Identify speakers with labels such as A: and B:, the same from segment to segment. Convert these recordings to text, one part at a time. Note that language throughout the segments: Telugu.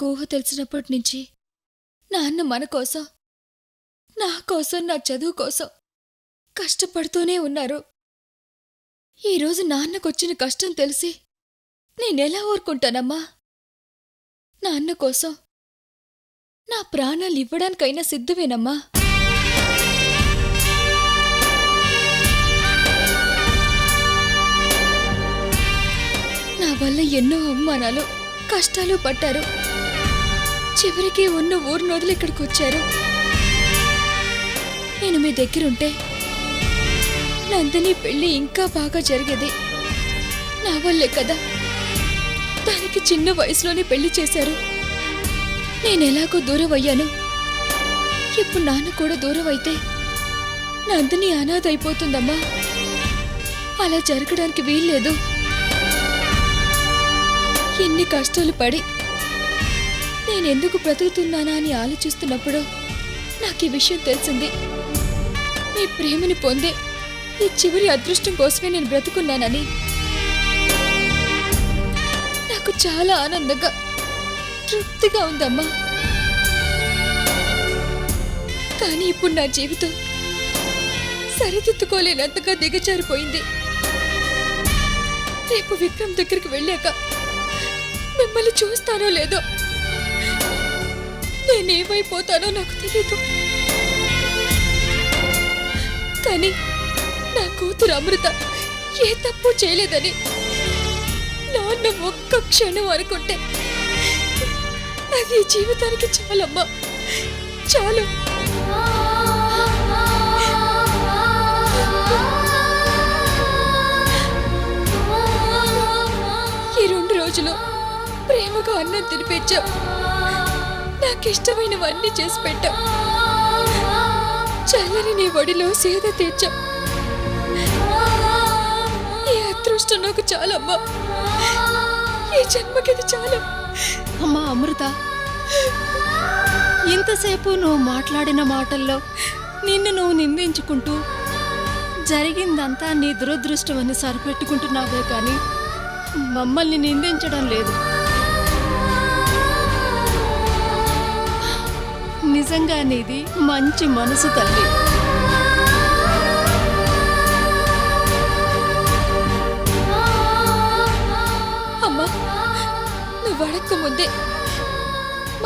A: ఊహ తెలిసినప్పటి నుంచి నాన్న మన కోసం, నా కోసం, నా చదువు కోసం కష్టపడుతూనే ఉన్నారు. ఈరోజు నాన్నకొచ్చిన కష్టం తెలిసి నేనెలా ఊరుకుంటానమ్మా? నాన్న కోసం నా ప్రాణాలు ఇవ్వడానికైనా సిద్ధమేనమ్మా. నా వల్ల ఎన్నో అవమానాలు, కష్టాలు పట్టారు. చివరికి ఉన్న ఊరు వదిలి ఇక్కడికి వచ్చారు. నేను మీ దగ్గరుంటే నందిని పెళ్లి ఇంకా బాగా జరిగేది. నా వల్లే కదా దానికి చిన్న వయసులోనే పెళ్లి చేశారు. నేనెలాగో దూరం అయ్యాను. ఇప్పుడు నాన్న కూడా దూరం అయితే నందిని అనాథ అయిపోతుందమ్మా. అలా జరగడానికి వీల్లేదు. ఎన్ని కష్టాలు పడి నేనెందుకు బ్రతుకుతున్నానా అని ఆలోచిస్తున్నప్పుడు నాకు ఈ విషయం తెలిసింది. మీ ప్రేమని పొందే ఈ చివరి అదృష్టం కోసమే నేను బ్రతుకున్నానని. నాకు చాలా ఆనందంగా, తృప్తిగా ఉందమ్మా. కానీ ఇప్పుడు నా జీవితం సరిదిద్దుకోలేనంతగా దిగజారిపోయింది. రేపు విక్రమ్ దగ్గరికి వెళ్ళాక మిమ్మల్ని చూస్తానో లేదో, నేనేమైపోతానో నాకు తెలీదు. కానీ నా కూతురు అమృత ఏ తప్పు చేయలేదని నాన్న ఒక్క క్షణం అనుకుంటే అది జీవితానికి చాలమ్మా, చాలు. ఈ 2 రోజులు ప్రేమగా అన్నం తినిపించావు, నాకిష్టమైనవన్నీ చేసి పెట్టావు, చల్లని నీ ఒడిలో సేద తీర్చావు. ఈ అదృష్టం నాకు చాలమ్మా, ఈ జన్మకిది చాలు.
B: అమ్మా అమృత, ఇంతసేపు నువ్వు మాట్లాడిన మాటల్లో నిన్ను నువ్వు నిందించుకుంటూ జరిగిందంతా నీ దురదృష్టం అని సరిపెట్టుకుంటున్నావే కానీ మమ్మల్ని నిందించడం లేదు. నిజంగా నీది మంచి మనసు తల్లి.
A: అమ్మా, నువ్వు అడక్క ముందే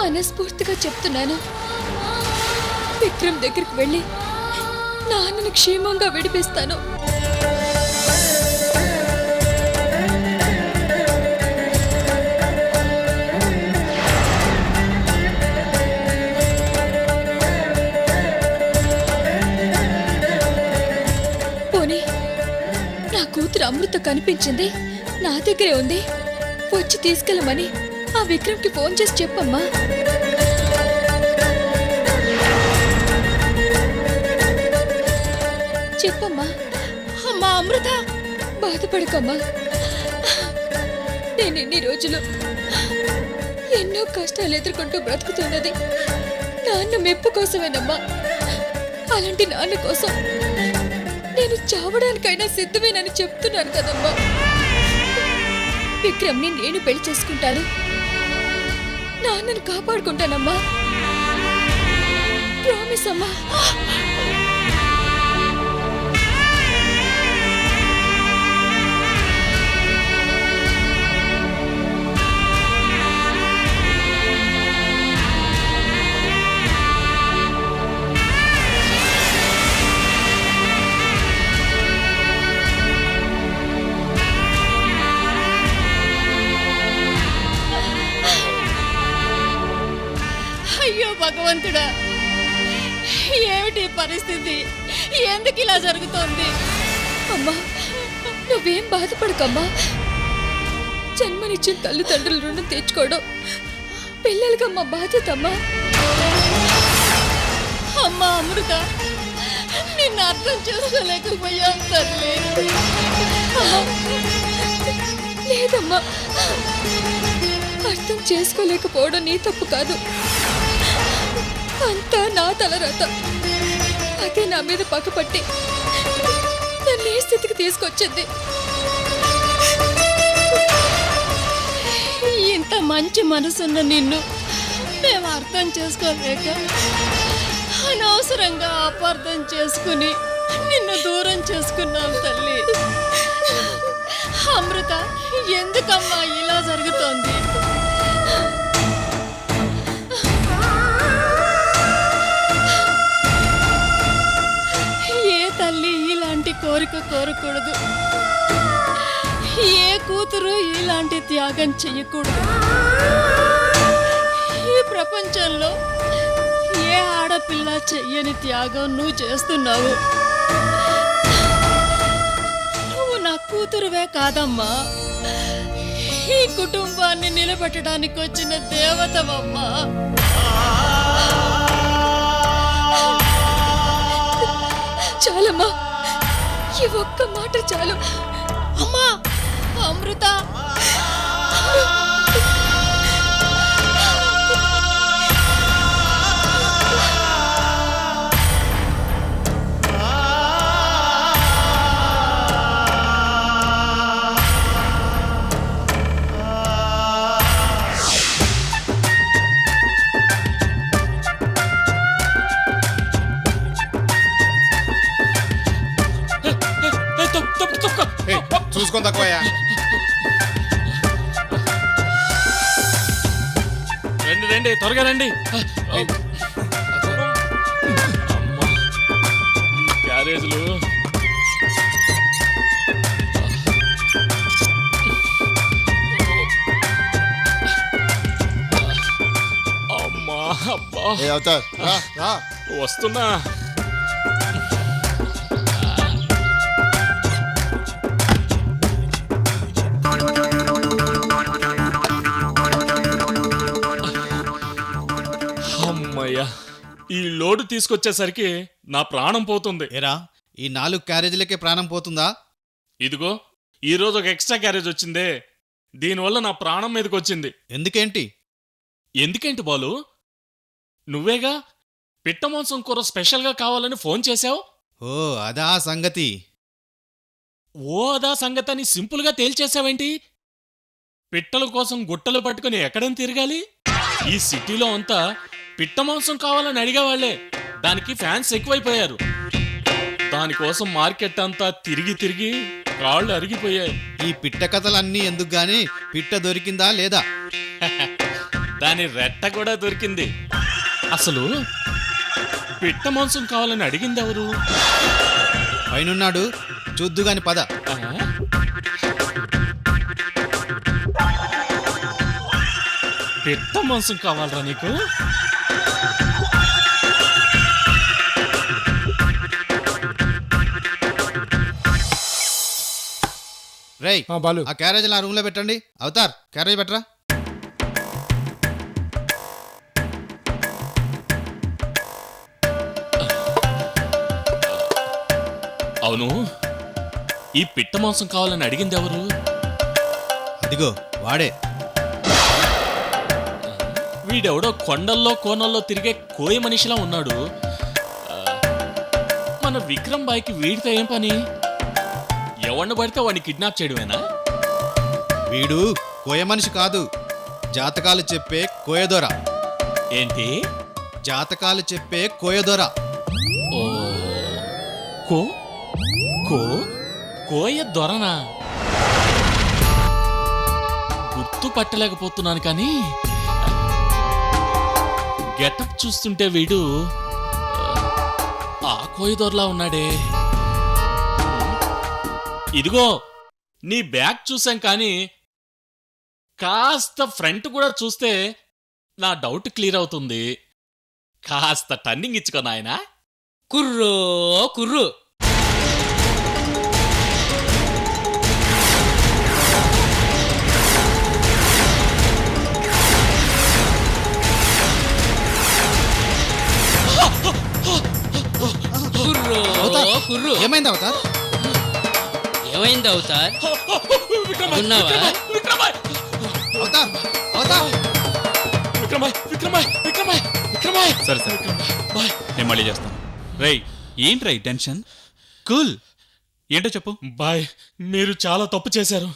A: మనస్ఫూర్తిగా చెప్తున్నాను, విక్రమ్ దగ్గరికి వెళ్ళి నాన్నను క్షేమంగా విడిపిస్తాను. కూతురు అమృత కనిపించింది, నా దగ్గరే ఉంది, వచ్చి తీసుకెళ్ళమని ఆ విక్రమ్కి ఫోన్ చేసి చెప్పమ్మా. చెప్పమ్మా.
B: అమ్మా అమృత,
A: బాధపడకమ్మా. నేను ఇన్ని రోజులు ఎన్నో కష్టాలు ఎదుర్కొంటూ బ్రతుకుతున్నది నాన్న మెప్పు కోసమేనమ్మా. అలాంటి నాన్న కోసం నేను చావడానికైనా సిద్ధమేనని చెప్తున్నాను కదమ్మా. విక్రమ్ని నేను పెళ్లి చేసుకుంటాను, నాన్నను కాపాడుకుంటానమ్మా. ప్రామిస్ అమ్మా.
B: అయ్యో భగవంతుడా, ఏమిటి పరిస్థితి? ఎందుకు ఇలా జరుగుతోంది?
A: అమ్మా, నువ్వేం బాధపడకమ్మా. జన్మనిచ్చిన తల్లిదండ్రుల రుణం తెచ్చుకోవడం పిల్లలుగా మా బాధ్యత అమ్మా.
B: అమ్మా అమృత, నిన్ను అర్థం చేసుకోలేకపోయాను తల్లి.
A: లేదమ్మా, అర్థం చేసుకోలేకపోవడం నీ తప్పు కాదు, అంతా నా తలరాత. అదే నా మీద పక్కపట్టి నన్ను ఏ స్థితికి తీసుకొచ్చింది.
B: ఇంత మంచి మనసున్న నిన్ను మేము అర్థం చేసుకోలేక అనవసరంగా అపార్థం చేసుకుని నిన్ను దూరం చేసుకున్నాం తల్లి. అమృత, ఎందుకమ్మా ఇలా జరుగుతోంది? ఏ తల్లి ఇలాంటి కోరిక కోరకూడదు, ఏ కూతురు ఇలాంటి త్యాగం చెయ్యకూడదు. ఈ ప్రపంచంలో ఏ ఆడపిల్ల చెయ్యని త్యాగం నువ్వు చేస్తున్నావు. నువ్వు నా కూతురువే కాదమ్మా, ఈ కుటుంబాన్ని నిలబెట్టడానికి వచ్చిన దేవతవమ్మా.
A: చాలమ్మా, ఈ ఒక్క మాట చాలు.
B: అమ్మా అమృత,
C: చూసుకొని తక్కువయ్యా.
D: రండి రండి, త్వరగా రండి. క్యారేజ్లు అమ్మా, అబ్బా,
C: ఏ అవతార్, రా రా.
D: వస్తున్నా. అమ్మయ్యా, ఈ లోడు తీసుకొచ్చేసరికి నా ప్రాణం పోతుంది.
E: ఏరా, ఈ 4 క్యారేజీలకే ప్రాణం పోతుందా?
D: ఇదిగో ఈరోజు ఒక ఎక్స్ట్రా క్యారేజ్ వచ్చిందే, దీనివల్ల నా ప్రాణం మీదకి వచ్చింది.
E: ఎందుకేంటి?
D: ఎందుకేంటి బాలు, నువ్వేగా పిట్ట మాంసం కూర స్పెషల్గా కావాలని ఫోన్ చేశావు.
E: ఓ అదా సంగతి.
D: ఓ అదా సంగతని సింపుల్గా తేల్చేశావేంటి? పిట్టల కోసం గుట్టలు పట్టుకుని ఎక్కడని తిరగాలి? ఈ సిటీలో అంతా పిట్ట మాంసం కావాలని అడిగేవాళ్లే, దానికి ఫ్యాన్స్ ఎక్కువైపోయారు. దానికోసం మార్కెట్ అంతా తిరిగి తిరిగి కాళ్ళు అరిగిపోయాయి.
E: ఈ పిట్ట కథలన్నీ ఎందుకు గాని, పిట్ట దొరికిందా లేదా?
D: దాని రెట్ట కూడా దొరికింది. అసలు పిట్ట మాంసం కావాలని అడిగిందెవరు?
E: పైనున్నాడు, చూద్దుగాని పద.
D: ఆ? పిట్ట మాంసం కావాలరా నీకు?
E: రేయ్,
C: బాలు,
E: ఆ క్యారేజ్ నా రూమ్ లో పెట్టండి. అవతార్, క్యారేజ్ పెట్టరా.
D: అవును, ఈ పిట్ట మాంసం కావాలని అడిగింది ఎవరు?
E: అదిగో వాడే.
D: వీడెవడో కొండల్లో కోనల్లో తిరిగే కోయ మనిషిలా ఉన్నాడు. ఆ, మన విక్రమ్ బాయ్కి వీడితో ఏం పని? ఎవరిని పడితే వాడిని కిడ్నాప్ చేయడమేనా?
E: వీడు కోయ మనిషి కాదు, జాతకాలు చెప్పే కోయదొర.
D: ఏంటి?
E: జాతకాలు చెప్పే కోయదొర.
D: ఓ, కో కో కోయ దొరనా? గుర్తు పట్టలేకపోతున్నాను కానీ గెటప్ చూస్తుంటే వీడు ఆ కోయ దొరలా ఉన్నాడే. ఇదిగో నీ బ్యాగ్ చూసాం కానీ కాస్త ఫ్రంట్ కూడా చూస్తే నా డౌట్ క్లియర్ అవుతుంది. కాస్త టర్నింగ్ ఇచ్చుకో నాయనా.
F: కుర్రో కుర్రు. కుర్రో
E: అవతార్,
F: కుర్రు.
E: ఏమైంది అవతార్?
F: ఏమైంది అవుతార్?
D: విక్రమాయ్,
F: ఉన్నావా?
D: విక్రమాయ్,
E: అవతార్, అవతార్.
D: విక్రమాయ్, విక్రమాయ్, విక్రమాయ్, విక్రమాయ్.
G: సరే సరే,
D: బాయ్.
G: నేను మళ్ళీ చేస్తాను. రేయ్, ఏంట్రా ఈ టెన్షన్? కూల్. ఏంటో చెప్పు.
D: బాయ్, మీరు చాలా తప్పు చేశారు.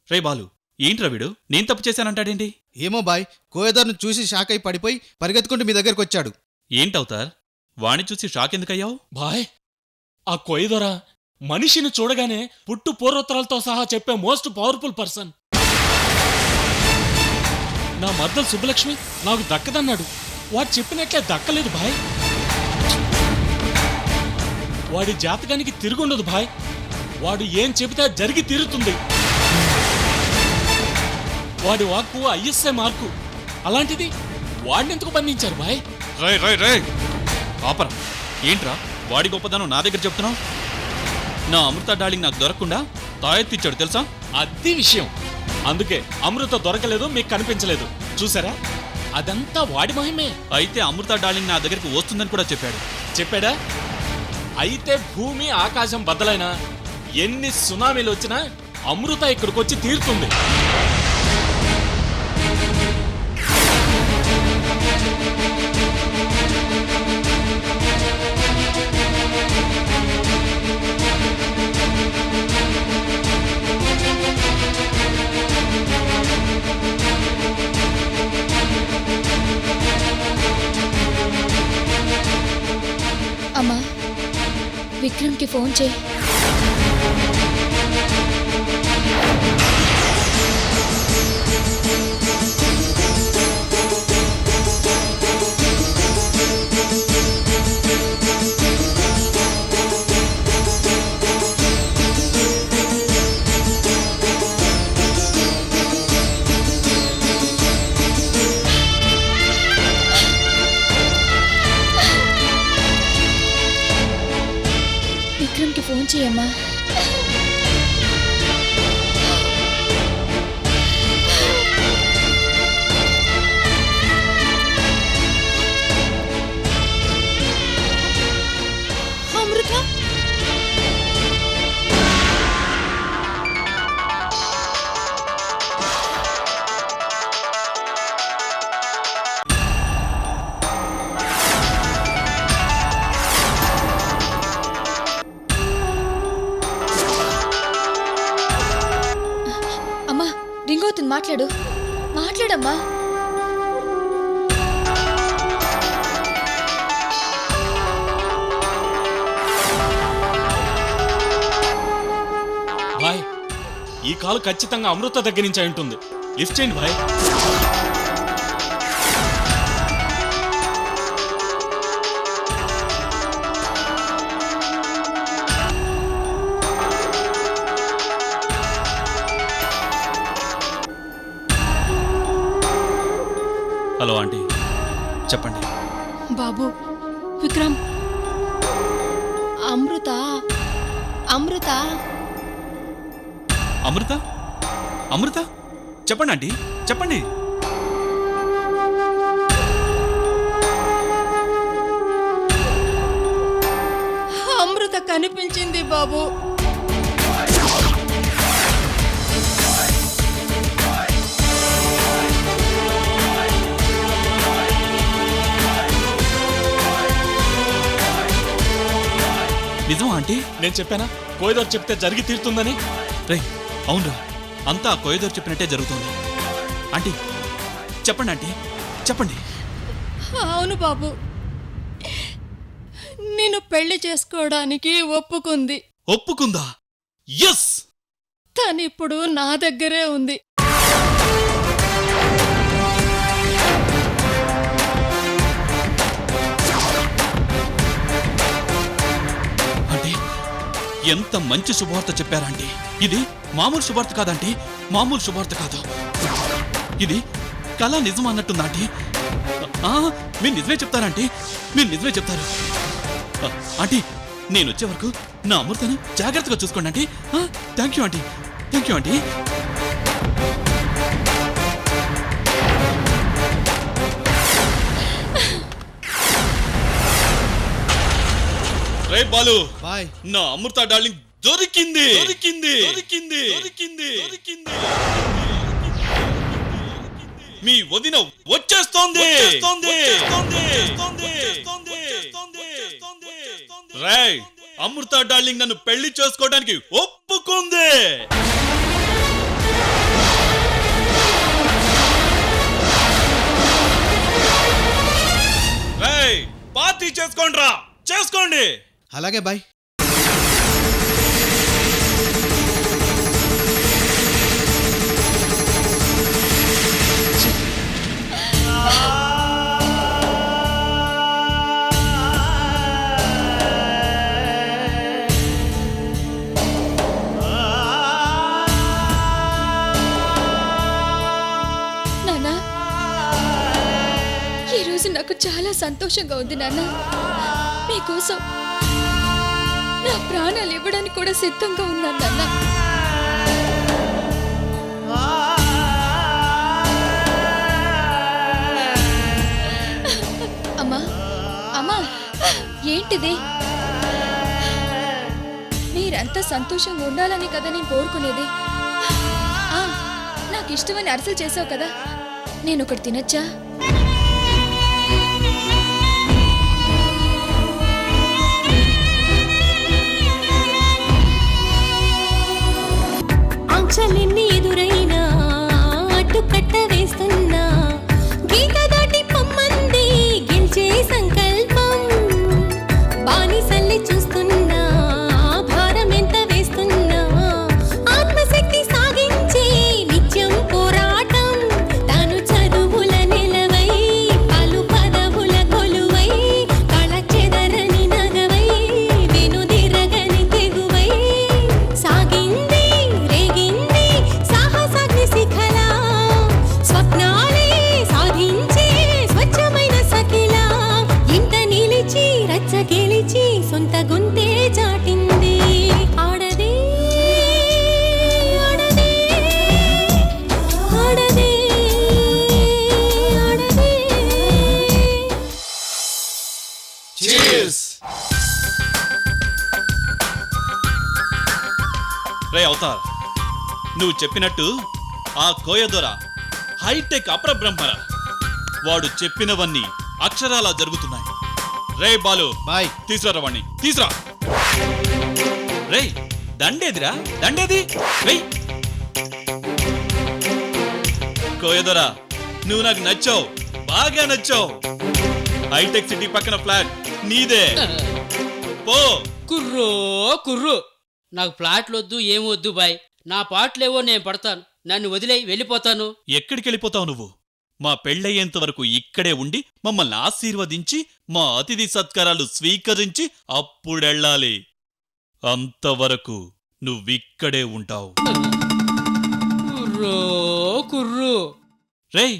G: రే బాలు, ఏంట్రా వీడు నేను తప్పు చేశానంటాడేంటి?
E: ఏమో బాయ్, కోయదర్ను చూసి షాక్ అయి పడిపోయి పరిగెత్తుకుంటూ మీ దగ్గరకు వచ్చాడు.
G: ఏంటవుతార్ వాణ్ణి చూసి షాక్ ఎందుకయ్యావు?
D: బాయ్, ఆ కొయ్యదొర మనిషిని చూడగానే పుట్టు పూర్వోత్తరాలతో సహా చెప్పే మోస్ట్ పవర్ఫుల్ పర్సన్. నా మద్దలు సుబ్బలక్ష్మి నాకు దక్కదన్నాడు. వాడు చెప్పినట్లే దక్కలేదు భాయ్. వాడి జాతకానికి తిరుగుండదు భాయ్. వాడు ఏం చెబితే జరిగి తీరుతుంది. వాడి వాక్కు ఐఎస్ఐ మార్కు. అలాంటిది వాడినెందుకు బంధించారు భాయ్?
G: రై రై రై ఆపరా! ఏంట్రా వాడి గొప్పదనం నా దగ్గర చెప్తున్నావు? నా అమృత డార్లింగ్ నాకు దొరకకుండా తాయెత్తిచ్చాడు తెలుసా?
D: అది విషయం. అందుకే అమృత దొరకలేదు, మీకు కనిపించలేదు. చూసారా, అదంతా వాడి మహిమే.
G: అయితే అమృత డార్లింగ్ నా దగ్గరికి వస్తుందని కూడా చెప్పాడు.
D: చెప్పాడా? అయితే భూమి ఆకాశం బద్దలైనా, ఎన్ని సునామీలు వచ్చినా అమృత ఇక్కడికొచ్చి తీరుతుంది.
A: అమ్మా, విక్రమ్కి ఫోన్ చేయి. విక్రమ్కి ఫోన్ చేయమ్మా.
B: అమృత,
A: అమ్మా, రింగ్ అవుతుంది, మాట్లాడు. మాట్లాడమ్మా.
D: భాయ్, ఈ కాలు ఖచ్చితంగా అమృత దగ్గర నుంచి అయి ఉంటుంది. లిఫ్ట్ చేయండి భాయ్.
G: హలో ఆంటీ, చెప్పండి.
B: బాబు విక్రమ్, అమృత అమృత
G: అమృత అమృత చెప్పండి ఆంటీ, చెప్పండి.
B: అమృత కనిపించింది బాబు.
G: నిజం ఆంటీ?
D: నేను చెప్పానా కోయిదర్ చెప్తే జరిగి తీరుతుందని?
G: రే అవునరా, అంతా కోయదోరు చెప్పినట్టే జరుగుతుంది. ఆంటీ చెప్పండి ఆంటీ, చెప్పండి.
B: అవును బాబు, నిన్ను పెళ్లి చేసుకోవడానికి ఒప్పుకుంది.
G: ఒప్పుకుందా? ఎస్!
B: తనిప్పుడు నా దగ్గరే ఉంది.
G: అంటే ఎంత మంచి శుభవార్త చెప్పారంటే! ఇది మామూలు శుభార్త కాదంటే, మామూలు శుభార్త కాదు. ఇది కళ నిజం అన్నట్టుందంటే. మీరు నిజమే చెప్తారంటే, మీరు నిజమే చెప్తారు. ఆంటీ, నేను వచ్చే వరకు నా అమృతను జాగ్రత్తగా చూసుకోండి aunty. Thank you aunty, thank you aunty. రే బాలు,
E: బాయ్,
G: నా అమృత డార్లింగ్ దొరికింది, దొరికింది, దొరికింది, దొరికింది, దొరికింది. మీ వదిన వచ్చేస్తోంది. రేయ్, అమృత డార్లింగ్ నన్ను పెళ్లి చేసుకోవడానికి ఒప్పుకుంది. పార్టీ చేసుకోండిరా, చేసుకోండి.
E: అలాగే బాయ్.
A: నాన్నా, ఈరోజు నాకు చాలా సంతోషంగా ఉంది నాన్న. మీకోసం నా ప్రాణాలు ఇవ్వడానికి కూడా సిద్ధంగా ఉన్నాను నాన్న. అమ్మా, అమ్మా, ఏంటిది? మీరంతా సంతోషంగా ఉండాలని కదా నేను కోరుకునేది. నాకు ఇష్టమని అరసలు చేసావు కదా, నేను ఒకటి తినచ్చా?
H: ఆంక్షలెన్ని ఎదురైనా అడ్డుకట్ట వేస్తున్నా, గీత దాటి పొమ్మంది గెలిచే సంకల్పం. బానిసల్లి చూస్తున్నా, భారం ఎంత వేస్తున్నా, ఆత్మశక్తి సాగించే నిత్యం పోరాటం. తాను చదువుల నిలవై, పలు పదవుల కొలువై, కళ చెదరని నగవై, వెనుదిరగని తెగువై సాగింది రేగింది సాహసాగ్ని శిఖల. స్వప్నాలే సాధించే స్వచ్ఛమైన సఖిల. ఇంట నిలిచి రచ్చ గెలిచి సొంత గుంతే చాటింది. ఆడదే ఆడదే ఆడదే ఆడదే.
G: రే అవతార్, నువ్వు చెప్పినట్టు ఆ కోయదొర హైటెక్ అపరబ్రహ్మరా. వాడు చెప్పినవన్నీ అక్షరాలా జరుగుతున్నాయి. రే బాలు,
E: బాయ్.
G: తీసురా వాణ్ణి, తీసురా. రే దండేదిరా, దండేది. రే కోయదొర, నువ్వు నాకు నచ్చావు, బాగా నచ్చావు. హైటెక్ సిటీ పక్కన ఫ్లాట్ నీదే. పో.
F: కుర్రో కుర్రు. నాకు ప్లాట్లొద్దు ఏమొద్దు బాయ్. నా పాటలేవో నేను పడతాను. నన్ను వదిలేయి వెళ్ళిపోతాను.
G: ఎక్కడికి వెళ్ళిపోతావు నువ్వు? మా పెళ్ళయ్యేంత వరకు ఇక్కడే ఉండి మమ్మల్ని ఆశీర్వదించి మా అతిథి సత్కారాలు స్వీకరించి అప్పుడెళ్ళాలి. అంతవరకు నువ్విక్కడే ఉంటావు.
F: కుర్రో కుర్రు.
G: రేయ్,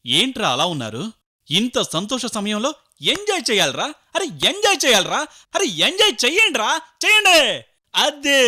G: ఏంట్రా అలా ఉన్నారు? ఇంత సంతోష సమయంలో ఎంజాయ్ చెయ్యాలరా. అరే ఎంజాయ్ చెయ్యాలరా. అరే ఎంజాయ్ చెయ్యండిరా, చెయ్యండి. అదే